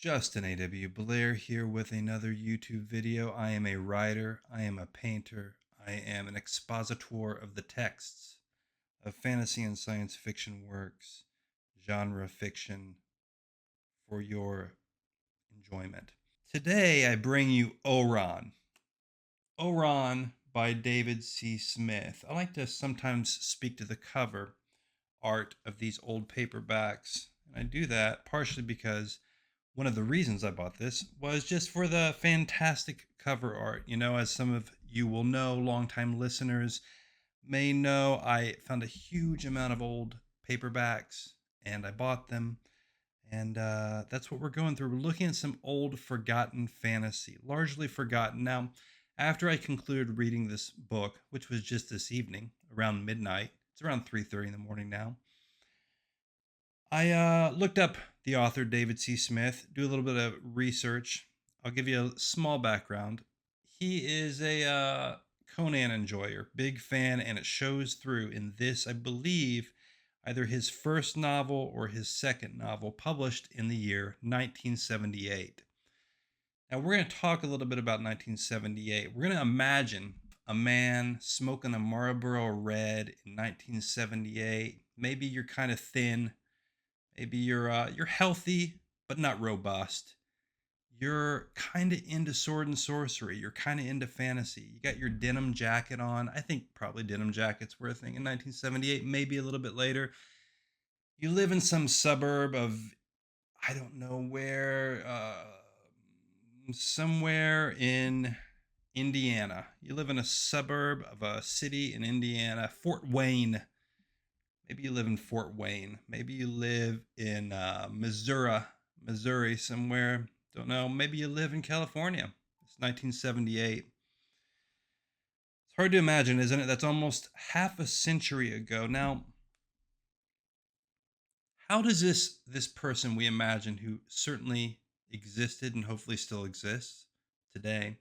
Justin A.W. Blair here with another YouTube video. I am a writer, I am a painter, I am an expositor of the texts of fantasy and science fiction works, genre fiction, for your enjoyment. Today I bring you Oran. Oran by David C. Smith. I like to sometimes speak to the cover art of these old paperbacks, and I do that partially because one of the reasons I bought this was just for the fantastic cover art. You know, as some of you will know, longtime listeners may know, I found a huge amount of old paperbacks and I bought them. And that's what we're going through. We're looking at some old forgotten fantasy, largely forgotten. Now, after I concluded reading this book, which was just this evening around midnight, it's around 3:30 in the morning now. I looked up the author David C. Smith, do a little bit of research. I'll give you a small background. He is a Conan enjoyer, big fan, and it shows through in this, I believe, either his first novel or his second novel, published in the year 1978. Now, we're going to talk a little bit about 1978. We're going to imagine a man smoking a Marlboro Red in 1978. Maybe you're kind of thin. Maybe you're healthy but not robust. You're kind of into sword and sorcery. You're kind of into fantasy. You got your denim jacket on. I think probably denim jackets were a thing in 1978, maybe a little bit later. You live in some suburb of I don't know where, somewhere in Indiana. You live in a suburb of a city in Indiana, Fort Wayne. Maybe you live in Fort Wayne. Maybe you live in Missouri somewhere. Don't know. Maybe you live in California. It's 1978. It's hard to imagine, isn't it? That's almost half a century ago. Now, how does this person we imagine, who certainly existed and hopefully still exists today,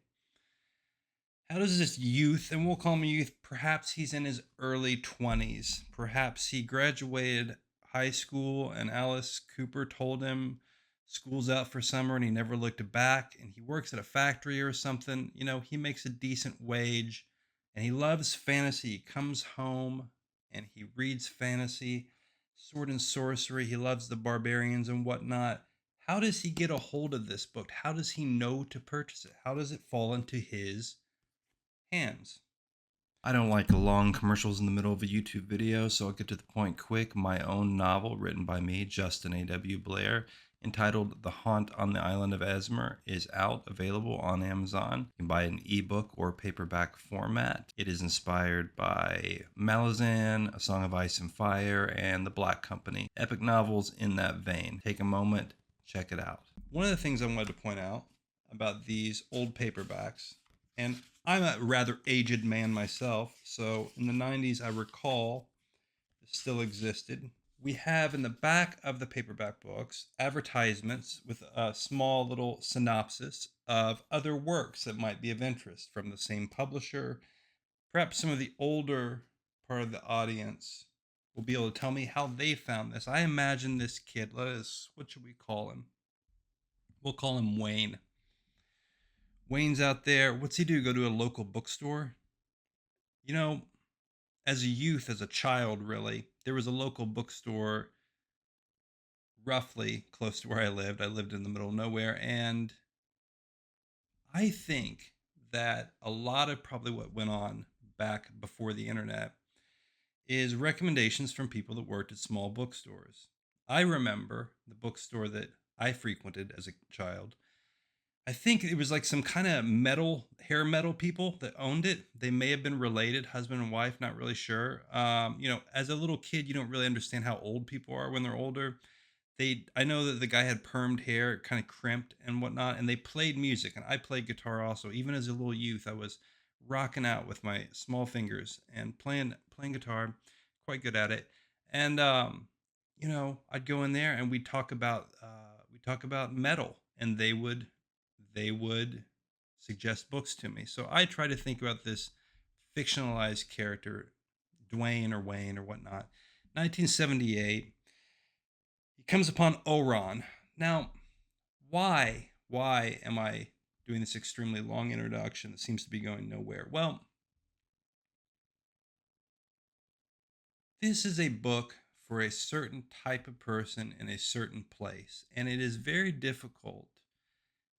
how does this youth, and we'll call him a youth, perhaps he's in his early 20s, perhaps he graduated high school and Alice Cooper told him school's out for summer and he never looked back, and he works at a factory or something. You know, he makes a decent wage and he loves fantasy. He comes home and he reads fantasy, sword and sorcery. He loves the barbarians and whatnot. How does he get a hold of this book? How does he know to purchase it? How does it fall into his hands? I don't like long commercials in the middle of a YouTube video, so I'll get to the point quick. My own novel, written by me, Justin A.W. Blair, entitled The Haunt on the Island of Esmer, is out, available on Amazon. You can buy it in ebook or paperback format. It is inspired by Malazan, A Song of Ice and Fire, and The Black Company. Epic novels in that vein. Take a moment, check it out. One of the things I wanted to point out about these old paperbacks, and I'm a rather aged man myself, so in the 90s, I recall this still existed. We have in the back of the paperback books advertisements with a small little synopsis of other works that might be of interest from the same publisher. Perhaps some of the older part of the audience will be able to tell me how they found this. I imagine this kid, what should we call him? We'll call him Wayne. Wayne's out there. What's he do? Go to a local bookstore? You know, as a youth, as a child, really, there was a local bookstore roughly close to where I lived. I lived in the middle of nowhere. And I think that a lot of probably what went on back before the internet is recommendations from people that worked at small bookstores. I remember the bookstore that I frequented as a child. I think it was like some kind of metal, hair metal people that owned it. They may have been related, husband and wife, not really sure. You know, as a little kid, you don't really understand how old people are when they're older. I know that the guy had permed hair, kind of crimped and whatnot, and they played music, and I played guitar also. Even as a little youth, I was rocking out with my small fingers and playing guitar, quite good at it. And you know, I'd go in there and we'd talk about metal, and they would suggest books to me. So I try to think about this fictionalized character, Dwayne or Wayne or whatnot. 1978, he comes upon Oran. Now, Why am I doing this extremely long introduction that seems to be going nowhere? Well, this is a book for a certain type of person in a certain place, and it is very difficult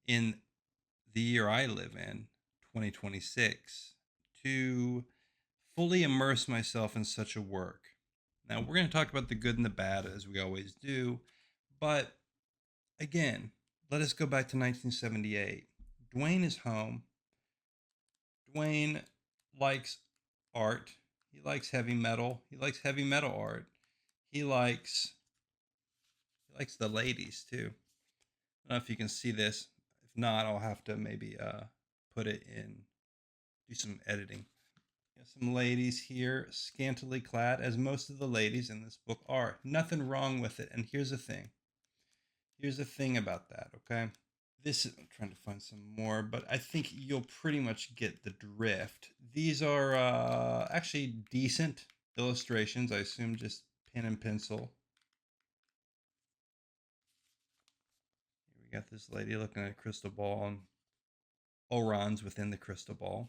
in the year I live in, 2026, to fully immerse myself in such a work. Now, we're going to talk about the good and the bad as we always do, but again, let us go back to 1978. Dwayne is home. Dwayne likes art. He likes heavy metal. He likes heavy metal art. He likes the ladies too. I don't know if you can see this. If not, I'll have to maybe put it in, do some editing. Some ladies here, scantily clad, as most of the ladies in this book are. Nothing wrong with it. And here's the thing. Here's the thing about that, okay? This is, I'm trying to find some more, but I think you'll pretty much get the drift. These are actually decent illustrations. I assume just pen and pencil. Here we got this lady looking at a crystal ball and Oran's within the crystal ball.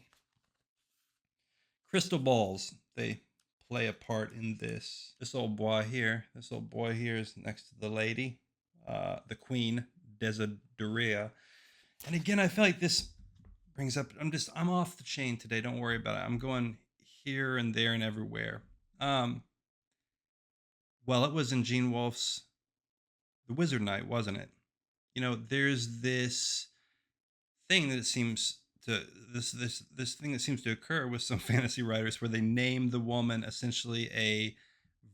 Crystal balls, they play a part in this. This old boy here is next to the lady, the queen, Desideria. And again, I feel like this brings up, I'm off the chain today. Don't worry about it. I'm going here and there and everywhere. Well, it was in Gene Wolfe's The Wizard Knight, wasn't it? You know, there's this thing that seems to this thing that seems to occur with some fantasy writers where they name the woman essentially a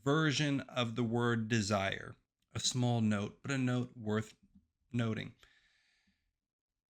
version of the word desire. A small note, but a note worth noting.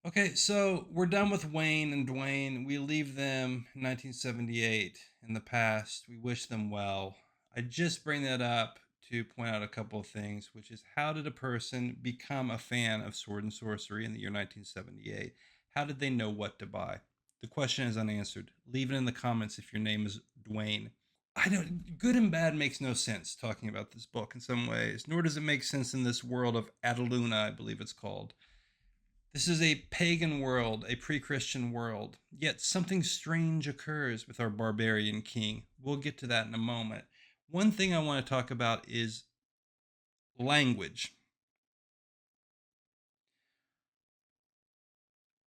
Okay, so we're done with Wayne and Dwayne. We leave them in 1978 in the past. We wish them well. I just bring that up to point out a couple of things, which is how did a person become a fan of sword and sorcery in the year 1978? How did they know what to buy? The question is unanswered. Leave it in the comments if your name is Dwayne. I don't, good and bad makes no sense talking about this book in some ways, nor does it make sense in this world of Adaluna, I believe it's called. This is a pagan world, a pre Christian world, yet something strange occurs with our barbarian king. We'll get to that in a moment. One thing I want to talk about is language.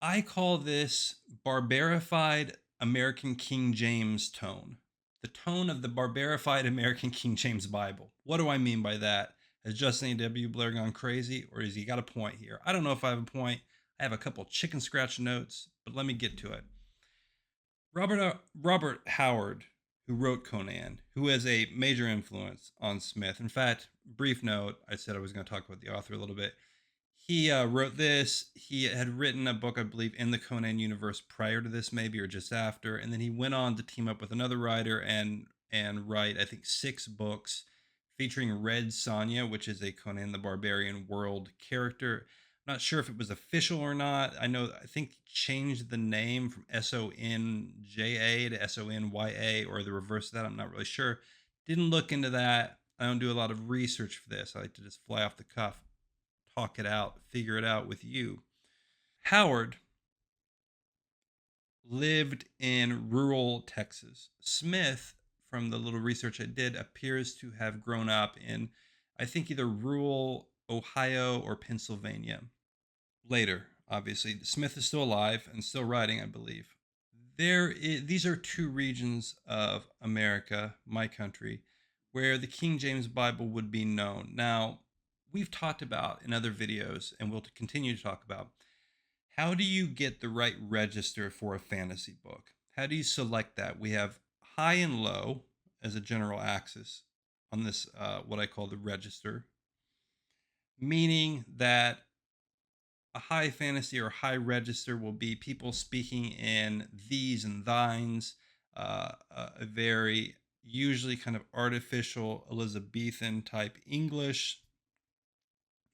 I call this barbarified American King James tone. The tone of the barbarified American King James Bible. What do I mean by that? Has Justin A.W. Blair gone crazy, or has he got a point here? I don't know if I have a point. I have a couple chicken scratch notes, but let me get to it. Robert Howard, who wrote Conan, who has a major influence on Smith. In fact, brief note, I said I was going to talk about the author a little bit. He wrote this. He had written a book, I believe, in the Conan universe prior to this, maybe, or just after. And then he went on to team up with another writer and write, I think, 6 books featuring Red Sonja, which is a Conan the Barbarian world character. I'm not sure if it was official or not. I think he changed the name from Sonja to SonyA or the reverse of that. I'm not really sure. Didn't look into that. I don't do a lot of research for this. I like to just fly off the cuff, talk it out, figure it out with you. Howard lived in rural Texas. Smith, from the little research I did, appears to have grown up in, I think, either rural Ohio or Pennsylvania. Later, obviously, Smith is still alive and still writing, I believe. These are 2 regions of America, my country, where the King James Bible would be known. Now, we've talked about in other videos, and we'll continue to talk about, how do you get the right register for a fantasy book? How do you select that? We have high and low as a general axis on this, what I call the register, meaning that a high fantasy or high register will be people speaking in these and thines, a very usually kind of artificial Elizabethan type English.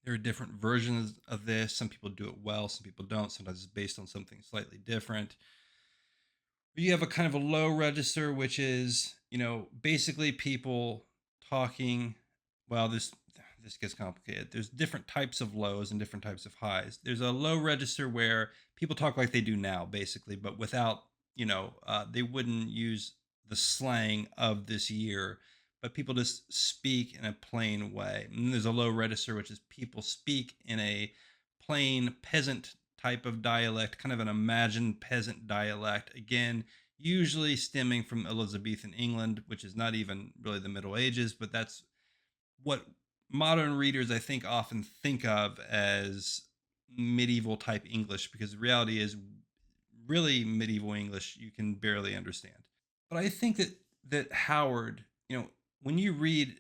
There are different versions of this. Some people do it well, some people don't. Sometimes it's based on something slightly different. You have a kind of a low register, which is, basically people talking. Well, this this gets complicated. There's different types of lows and different types of highs. There's a low register where people talk like they do now, basically, but without, they wouldn't use the slang of this year, but people just speak in a plain way. And there's a low register, which is people speak in a plain peasant type of dialect, kind of an imagined peasant dialect. Again, usually stemming from Elizabethan England, which is not even really the Middle Ages, but that's what modern readers, I think, often think of as medieval type English, because the reality is really medieval English you can barely understand. But I think that Howard, when you read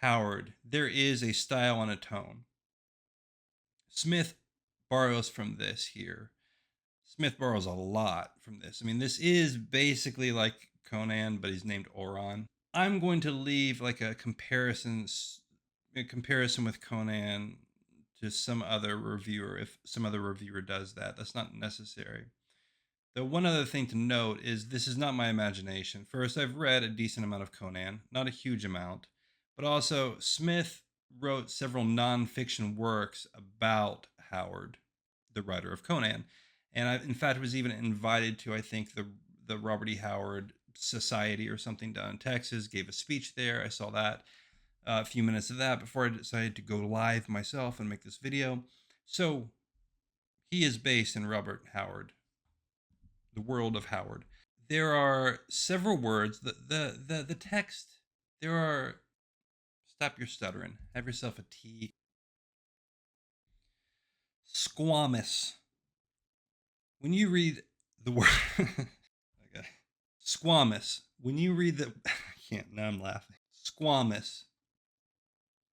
Howard, there is a style and a tone. Smith borrows from this here. Smith borrows a lot from this. I mean, this is basically like Conan, but he's named Oran. I'm going to leave like a comparison with Conan to some other reviewer if some other reviewer does that. That's not necessary. The one other thing to note is this is not my imagination. First, I've read a decent amount of Conan, not a huge amount, but also Smith wrote several nonfiction works about Howard, the writer of Conan. And I, in fact, was even invited to, I think, the Robert E. Howard Society or something down in Texas, gave a speech there. I saw that, a few minutes of that before I decided to go live myself and make this video. So he is based in Robert Howard, the world of Howard. There are several words. The text. There are. Stop your stuttering. Have yourself a tea. Squamous. When you read the word, okay. Squamous. When you read the, I can't. Now I'm laughing. Squamous.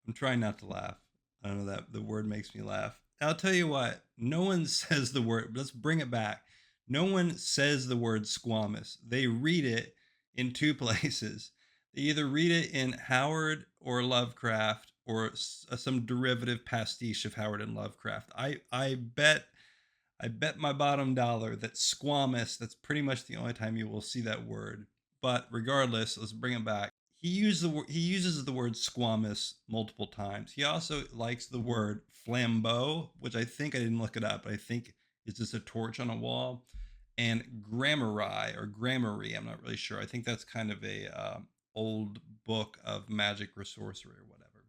I'm trying not to laugh. I don't know, that the word makes me laugh. I'll tell you what. No one says the word. Let's bring it back. No one says the word squamous. They read it in two places. They either read it in Howard or Lovecraft or some derivative pastiche of Howard and Lovecraft. I bet my bottom dollar that squamous, that's pretty much the only time you will see that word. But regardless, let's bring it back. He uses the word squamous multiple times. He also likes the word flambeau, which I think, I didn't look it up, but I think it's just a torch on a wall. And grammari or grammary, I'm not really sure. I think that's kind of a old book of magic or sorcery or whatever.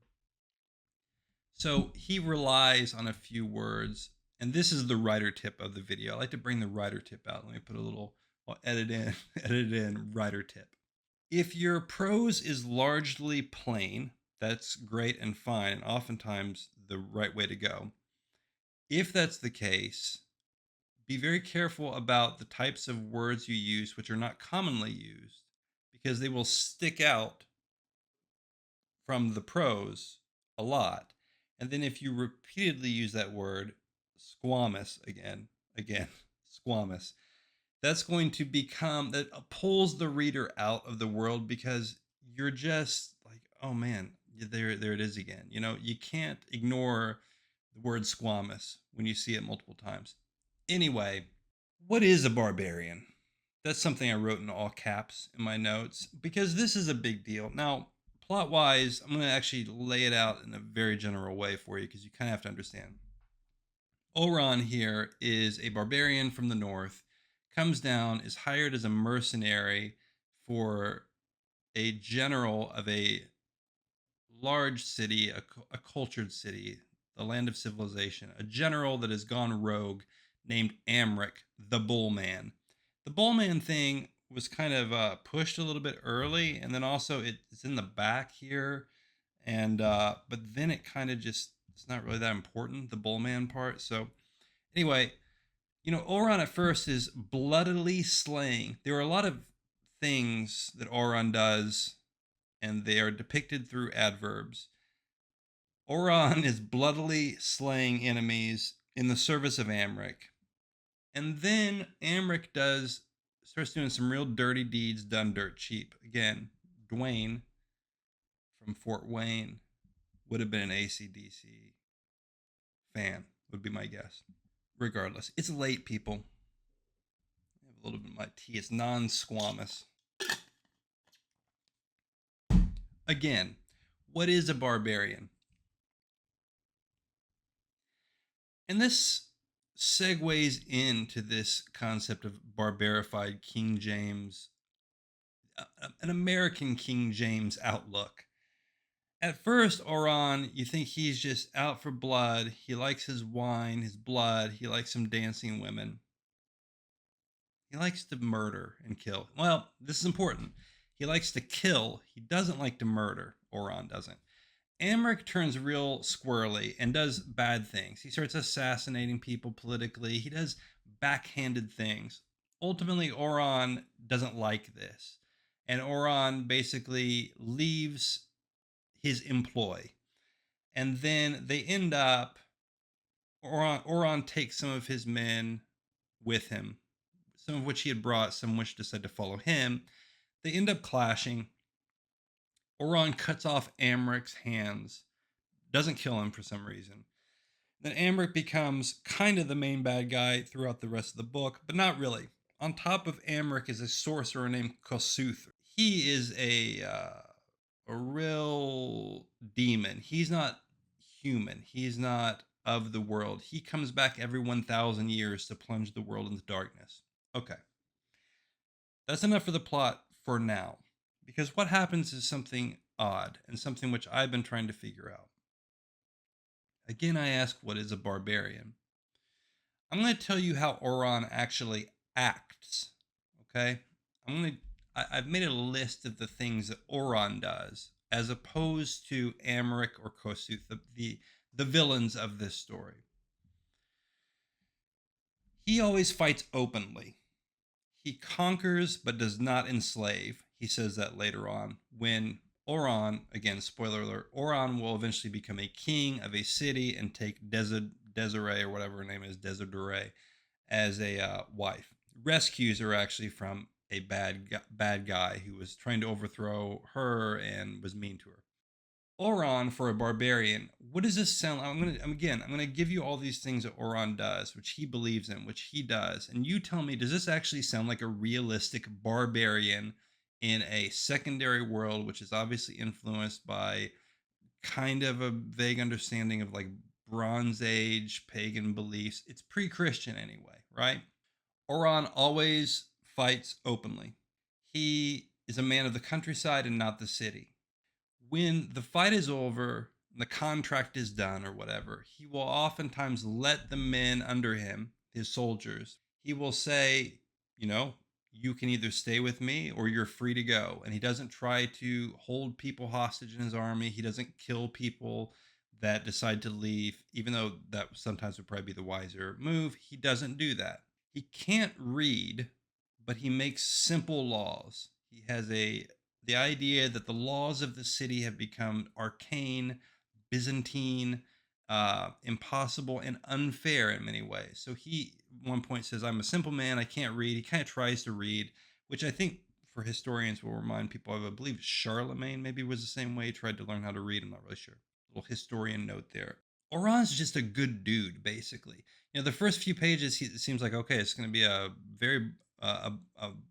So he relies on a few words, and this is the writer tip of the video. I like to bring the writer tip out. Let me put a little, I'll edit in writer tip. If your prose is largely plain, that's great and fine, and oftentimes the right way to go. If that's the case, be very careful about the types of words you use which are not commonly used, because they will stick out from the prose a lot. And then if you repeatedly use that word, squamous, again, squamous, that's going to become, that pulls the reader out of the world, because you're just like, oh man, there it is again. You can't ignore the word squamous when you see it multiple times. Anyway, what is a barbarian? That's something I wrote in all caps in my notes, because this is a big deal. Now, plot wise, I'm going to actually lay it out in a very general way for you, because you kind of have to understand. Oran here is a barbarian from the north, comes down, is hired as a mercenary for a general of a large city, a cultured city, the land of civilization, a general that has gone rogue named Amric, the Bullman. The Bullman thing was kind of pushed a little bit early, and then also it's in the back here, and but then it kind of just, it's not really that important, the Bullman part. So anyway, Oran at first is bloodily slaying. There are a lot of things that Oran does, and they are depicted through adverbs. Oran is bloodily slaying enemies in the service of Amric. And then Amric starts doing some real dirty deeds done dirt cheap. Again, Dwayne from Fort Wayne would have been an AC/DC fan, would be my guess. Regardless, it's late, people. I have a little bit of my tea. It's non-squamous. Again, what is a barbarian? And this segues into this concept of barbarified King James, an American King James outlook. At first, Oran, you think he's just out for blood. He likes his wine, his blood. He likes some dancing women. He likes to murder and kill. Well, this is important. He likes to kill. He doesn't like to murder. Oran doesn't. Amric turns real squirrely and does bad things. He starts assassinating people politically. He does backhanded things. Ultimately, Oran doesn't like this. And Oran basically leaves his employ. And then they end up, Oran takes some of his men with him, some of which he had brought, some which decide to follow him. They end up clashing. Oran cuts off Amric's hands, doesn't kill him for some reason. Then Amric becomes kind of the main bad guy throughout the rest of the book, but not really. On top of Amric is a sorcerer named Kossuth. He is a real demon. He's not human. He's not of the world. He comes back every 1,000 years to plunge the world into darkness. Okay. That's enough for the plot for now. Because what happens is something odd and something which I've been trying to figure out. Again, I ask, what is a barbarian? I'm going to tell you how Oran actually acts. Okay? I've made a list of the things that Oran does, as opposed to Amric or Kossuth, the villains of this story. He always fights openly. He conquers but does not enslave. He says that later on when Oran, again, spoiler alert, Oran will eventually become a king of a city and take Desiree, or whatever her name is, Desiree, as a wife. Rescues her actually from a bad guy who was trying to overthrow her and was mean to her. Oran for a barbarian. What does this sound like? I'm gonna give you all these things that Oran does, which he believes in, which he does, and you tell me, does this actually sound like a realistic barbarian in a secondary world, which is obviously influenced by kind of a vague understanding of like Bronze Age pagan beliefs? It's pre-Christian anyway, right? Oran always fights openly. He is a man of the countryside and not the city. When the fight is over, the contract is done or whatever, he will oftentimes let the men under him, his soldiers, he will say, you know, you can either stay with me or you're free to go. And he doesn't try to hold people hostage in his army. He doesn't kill people that decide to leave, even though that sometimes would probably be the wiser move. He doesn't do that. He can't read, but he makes simple laws. He has the idea that the laws of the city have become arcane, Byzantine, impossible, and unfair in many ways. So he, at one point, says, I'm a simple man, I can't read. He kind of tries to read, which I think for historians will remind people of, I believe Charlemagne maybe was the same way, he tried to learn how to read. I'm not really sure. Little historian note there. Oran's just a good dude, basically. You know, the first few pages, it seems like, okay, it's going to be a very a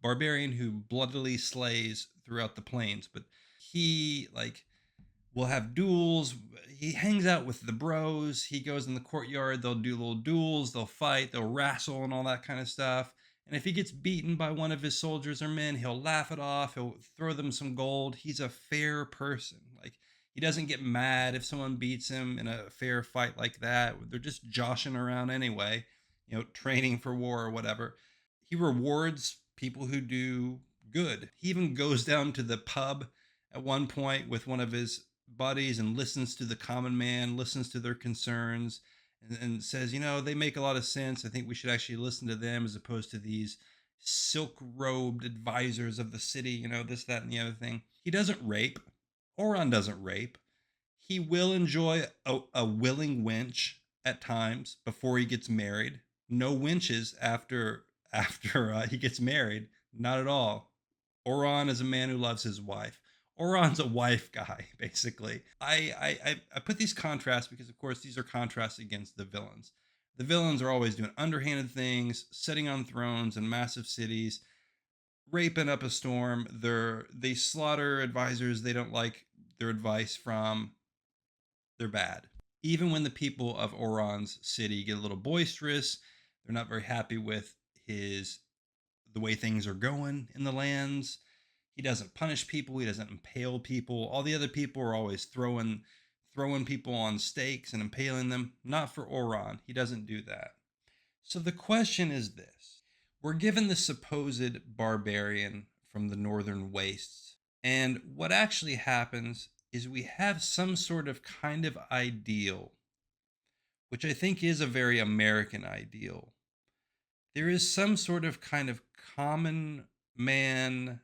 barbarian who bloodily slays throughout the plains, but he like will have duels. He hangs out with the bros. He goes in the courtyard. They'll do little duels. They'll fight. They'll wrestle and all that kind of stuff. And if he gets beaten by one of his soldiers or men, he'll laugh it off. He'll throw them some gold. He's a fair person. Like, he doesn't get mad if someone beats him in a fair fight like that. They're just joshing around anyway, you know, training for war or whatever. He rewards people who do good. He even goes down to the pub at one point with one of his buddies and listens to the common man, listens to their concerns, and says, you know, they make a lot of sense. I think we should actually listen to them as opposed to these silk robed advisors of the city, you know, this, that, and the other thing. He doesn't rape. Oran doesn't rape. He will enjoy a willing wench at times before he gets married. No wenches after he gets married. Not at all. Oran is a man who loves his wife. Oran's a wife guy, basically. I put these contrasts because, of course, these are contrasts against the villains. The villains are always doing underhanded things, sitting on thrones in massive cities, raping up a storm. They slaughter advisors they don't like their advice from. They're bad. Even when the people of Oran's city get a little boisterous, they're not very happy with his the way things are going in the lands. He doesn't punish people. He doesn't impale people. All the other people are always throwing people on stakes and impaling them. Not for Oran. He doesn't do that. So the question is this. We're given the supposed barbarian from the northern wastes. And what actually happens is we have some sort of kind of ideal, which I think is a very American ideal. There is some sort of kind of common man,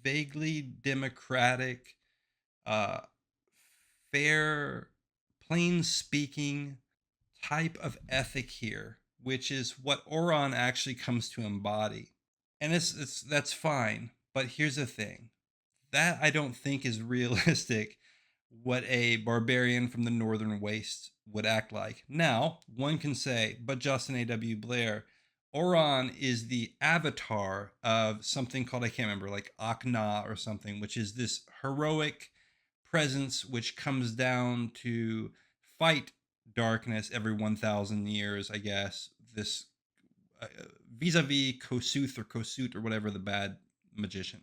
vaguely democratic, uh, fair, plain speaking type of ethic here, which is what Oran actually comes to embody. And it's that's fine. But here's the thing. That I don't think is realistic what a barbarian from the northern wastes would act like. Now, one can say, but Justin A.W. Blair, Oran is the avatar of something called, I can't remember, like Akna or something, which is this heroic presence which comes down to fight darkness every 1,000 years, I guess. This vis-a-vis Kossuth or whatever the bad magician.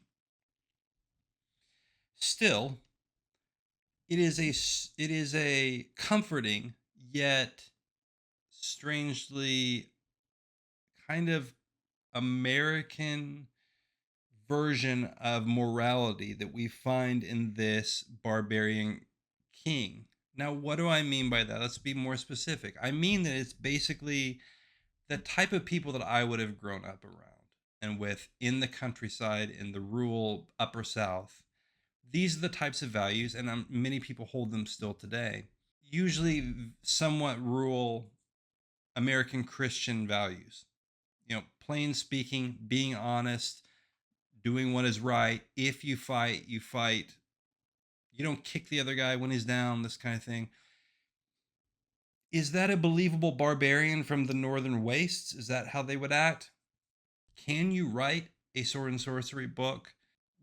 Still, it is a comforting yet strangely kind of American version of morality that we find in this barbarian king. Now, what do I mean by that? Let's be more specific. I mean that it's basically the type of people that I would have grown up around and with in the countryside, in the rural upper South. These are the types of values, and many people hold them still today. Usually, somewhat rural American Christian values. Plain speaking, being honest, doing what is right. If you fight, you fight. You don't kick the other guy when he's down, this kind of thing. Is that a believable barbarian from the northern wastes? Is that how they would act? Can you write a sword and sorcery book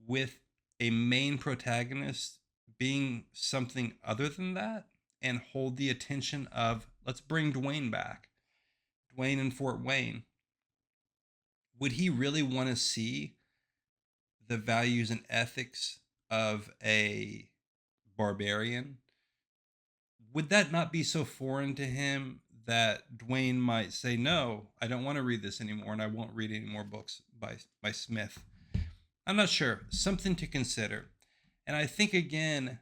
with a main protagonist being something other than that and hold the attention of, let's bring Dwayne back? Dwayne in Fort Wayne. Would he really want to see the values and ethics of a barbarian? Would that not be so foreign to him that Dwayne might say, no, I don't want to read this anymore and I won't read any more books by Smith? I'm not sure. Something to consider. And I think, again,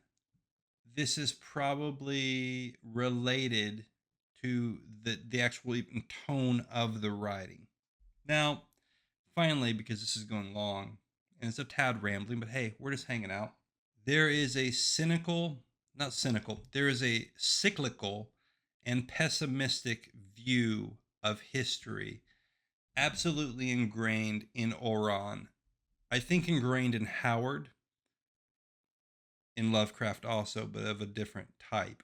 this is probably related to the actual even tone of the writing. Now, finally, because this is going long and it's a tad rambling, but hey, we're just hanging out. There is a there is a cyclical and pessimistic view of history absolutely ingrained in Oran. I think ingrained in Howard, in Lovecraft also, but of a different type.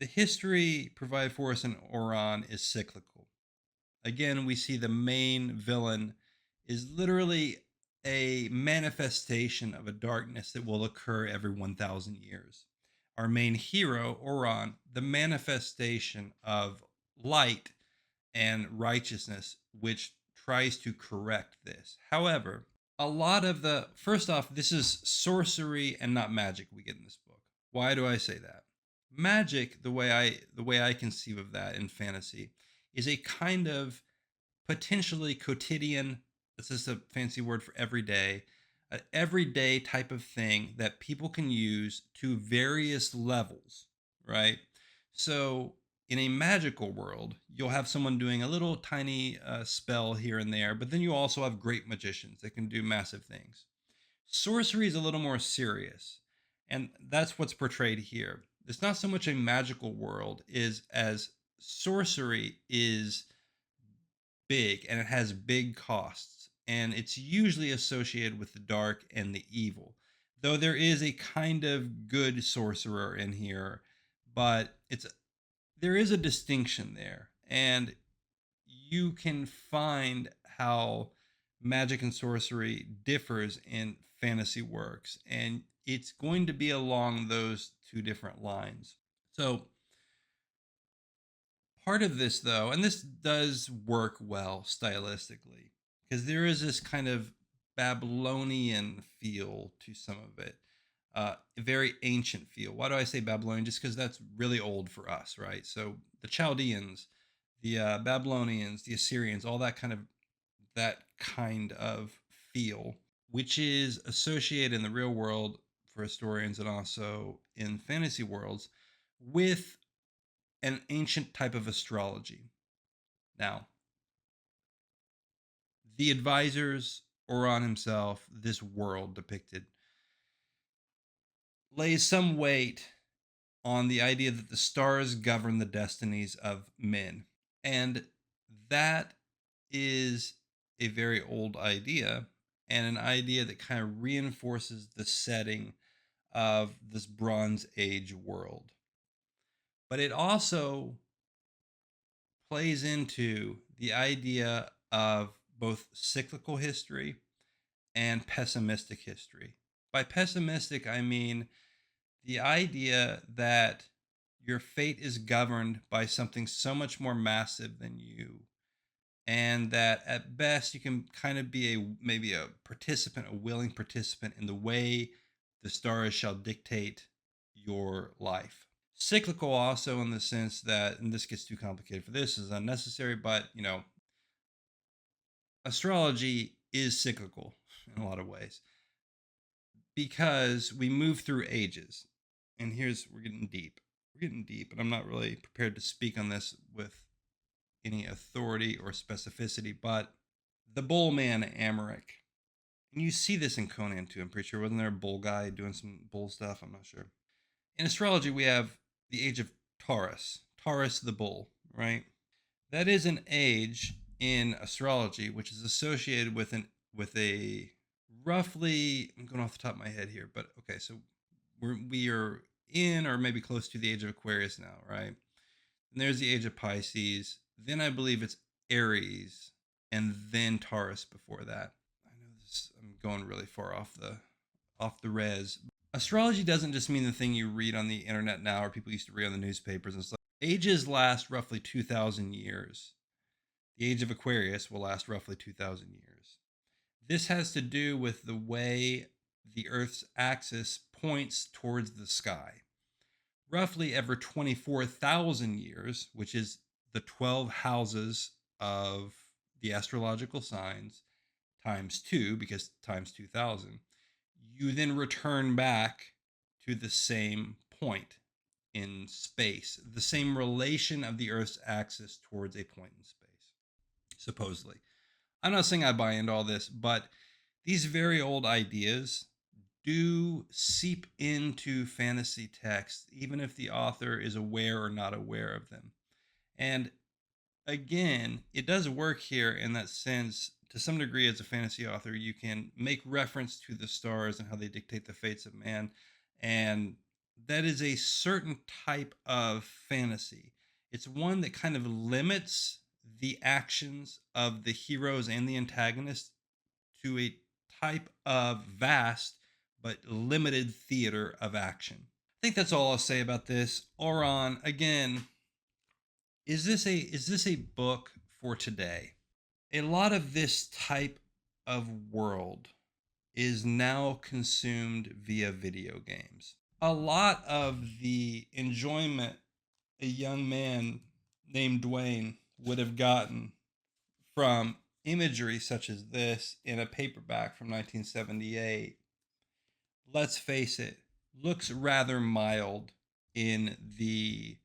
The history provided for us in Oran is cyclical. Again, we see the main villain is literally a manifestation of a darkness that will occur every 1,000 years. Our main hero, Oran, the manifestation of light and righteousness, which tries to correct this. However, a lot of first off, this is sorcery and not magic we get in this book. Why do I say that? Magic, the way I conceive of that in fantasy, is a kind of potentially quotidian, this is a fancy word for everyday, an everyday type of thing that people can use to various levels, right? So in a magical world, you'll have someone doing a little tiny spell here and there, but then you also have great magicians that can do massive things. Sorcery is a little more serious, and that's what's portrayed here. It's not so much a magical world is as sorcery is big and it has big costs, and it's usually associated with the dark and the evil. Though there is a kind of good sorcerer in here, but there is a distinction there, and you can find how magic and sorcery differs in fantasy works, and it's going to be along those two different lines. So part of this, though, and this does work well stylistically, because there is this kind of Babylonian feel to some of it, a very ancient feel. Why do I say Babylonian? Just because that's really old for us, right? So the Chaldeans, the Babylonians, the Assyrians, all that kind of feel, which is associated in the real world for historians and also in fantasy worlds with an ancient type of astrology. Now, the advisors, Oran himself, this world depicted, lays some weight on the idea that the stars govern the destinies of men. And that is a very old idea, and an idea that kind of reinforces the setting of this Bronze Age world. But it also plays into the idea of both cyclical history and pessimistic history. By pessimistic, I mean the idea that your fate is governed by something so much more massive than you, and that at best you can kind of be maybe a participant, a willing participant in the way the stars shall dictate your life. Cyclical also in the sense that, and this gets too complicated for this, is unnecessary, but astrology is cyclical in a lot of ways because we move through ages. And we're getting deep. We're getting deep, and I'm not really prepared to speak on this with any authority or specificity, but the bull man Amaric, and you see this in Conan too, I'm pretty sure. Wasn't there a bull guy doing some bull stuff? I'm not sure. In astrology, we have the age of Taurus, Taurus the bull, right? That is an age in astrology which is associated with a roughly, I'm going off the top of my head here, but okay, so we are in or maybe close to the age of Aquarius now, right? And there's the age of Pisces. Then I believe it's Aries, and then Taurus before that. I know this. I'm going really far off the res. Astrology doesn't just mean the thing you read on the internet now, or people used to read on the newspapers and stuff. Ages last roughly 2,000 years. The age of Aquarius will last roughly 2,000 years. This has to do with the way the Earth's axis points towards the sky. Roughly every 24,000 years, which is the 12 houses of the astrological signs, times 2, because times 2,000, you then return back to the same point in space, the same relation of the Earth's axis towards a point in space, supposedly. I'm not saying I buy into all this, but these very old ideas do seep into fantasy text, even if the author is aware or not aware of them. And again, it does work here in that sense. To some degree, as a fantasy author, you can make reference to the stars and how they dictate the fates of man. And that is a certain type of fantasy. It's one that kind of limits the actions of the heroes and the antagonists to a type of vast but limited theater of action. I think that's all I'll say about this. Oran, again, is this a book for today? A lot of this type of world is now consumed via video games. A lot of the enjoyment a young man named Dwayne would have gotten from imagery such as this in a paperback from 1978, let's face it, looks rather mild in the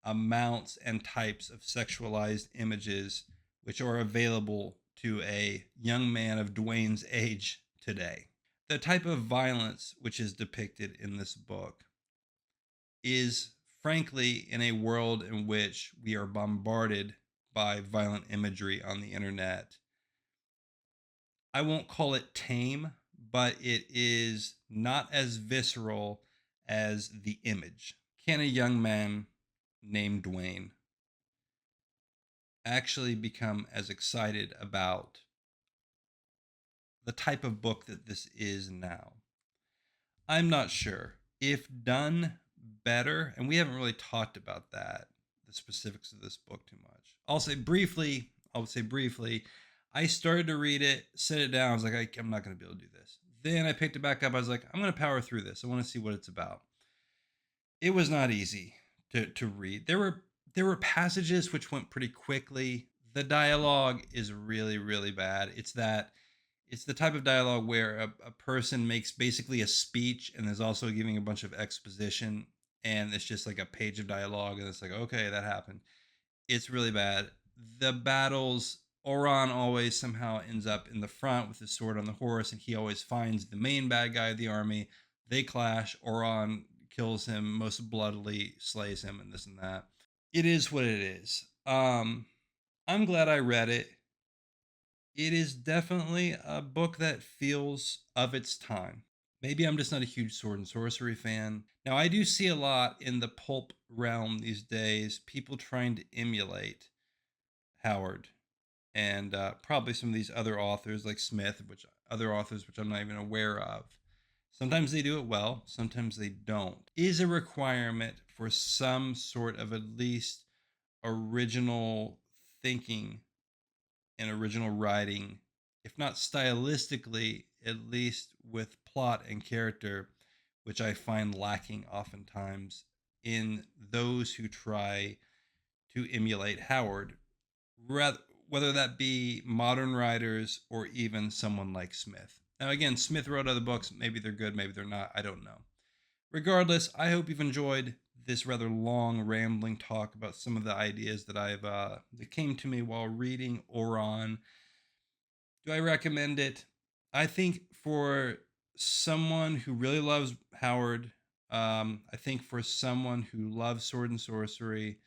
amounts and types of sexualized images which are available to a young man of Dwayne's age today. The type of violence which is depicted in this book is, frankly, in a world in which we are bombarded by violent imagery on the internet, I won't call it tame, but it is not as visceral as the image. Can a young man named Dwayne actually become as excited about the type of book that this is now? I'm not sure. If done better, and we haven't really talked about that, the specifics of this book too much. I'll say briefly, I started to read it, set it down. I was like, I'm not going to be able to do this. Then I picked it back up. I was like, I'm going to power through this. I want to see what it's about. It was not easy to read. There were passages which went pretty quickly. The dialogue is really, really bad. It's the type of dialogue where a person makes basically a speech and is also giving a bunch of exposition, and it's just like a page of dialogue, and it's like, okay, that happened. It's really bad. The battles, Oran always somehow ends up in the front with his sword on the horse, and he always finds the main bad guy of the army. They clash. Oran kills him most bloodily, slays him, and this and that. It is what it is. I'm glad I read it. It is definitely a book that feels of its time. Maybe I'm just not a huge sword and sorcery fan. Now, I do see a lot in the pulp realm these days, people trying to emulate Howard and probably some of these other authors like Smith, which other authors which I'm not even aware of. Sometimes they do it well, sometimes they don't. Is a requirement for some sort of at least original thinking and original writing, if not stylistically, at least with plot and character, which I find lacking oftentimes in those who try to emulate Howard, rather, whether that be modern writers or even someone like Smith. Now, again, Smith wrote other books. Maybe they're good, maybe they're not. I don't know. Regardless, I hope you've enjoyed this rather long, rambling talk about some of the ideas that came to me while reading Oran. Do I recommend it? I think for someone who really loves Howard, I think for someone who loves sword and sorcery,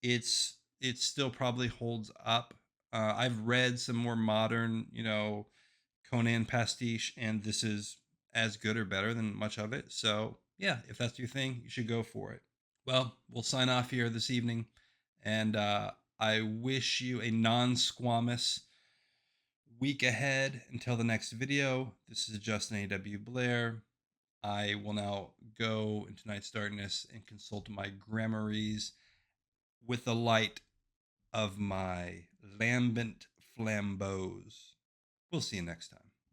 it still probably holds up. I've read some more modern, Conan-pastiche, and this is as good or better than much of it. So yeah, if that's your thing, you should go for it. Well, we'll sign off here this evening, and I wish you a non-squamous week ahead until the next video. This is Justin A.W. Blair. I will now go into night's darkness and consult my grimoires with the light of my lambent flambeaux. We'll see you next time.